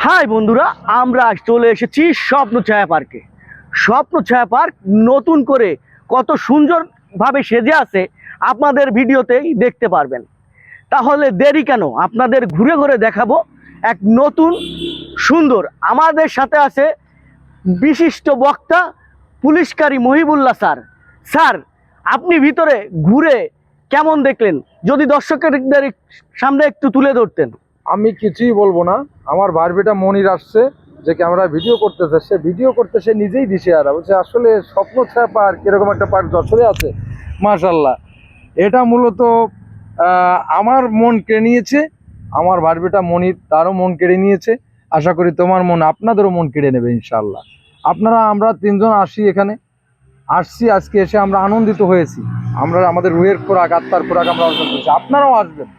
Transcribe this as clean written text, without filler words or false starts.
High বন্ধুরা, আমরা চলে এসেছি স্বপ্ন ছায়া পার্কে। স্বপ্ন ছায়া পার্ক নতুন করে কত সুন্দরভাবে সেজে আছে আপনাদের ভিডিওতেই দেখতে পারবেন। তাহলে দেরি কেন, আপনাদের ঘুরে ঘুরে দেখাবো এক নতুন সুন্দর। আমাদের সাথে আছে বিশিষ্ট বক্তা পুলিশকারী মহিবুল্লাহ স্যার। স্যার, আপনি ভিতরে ঘুরে কেমন দেখলেন, যদি দর্শকদের সামনে একটু তুলে ধরতেন। আমি কিছুই বলবো না। আমার বারবিটা মনির আসছে, যে ক্যামেরা ভিডিও করতেছে, সে ভিডিও করতে সে নিজেই দিশে আর বলছে আসলে স্বপ্ন ছায়া পার্ক এরকম একটা পার্ক যশোরে আছে। মাশাল্লাহ, এটা মূলত আমার মন কেড়ে নিয়েছে। আমার বারবিটা মনির, তারও মন কেড়ে নিয়েছে। আশা করি তোমার মন আপনাদেরও মন কেড়ে নেবে ইনশাল্লাহ। আমরা তিনজন এখানে আসছি, আজকে এসে আমরা আনন্দিত হয়েছি। আমরা আমাদের রুহের খোরাক, আত্মার খোরাক আমরা অর্জন করেছি। আপনারাও আসবেন।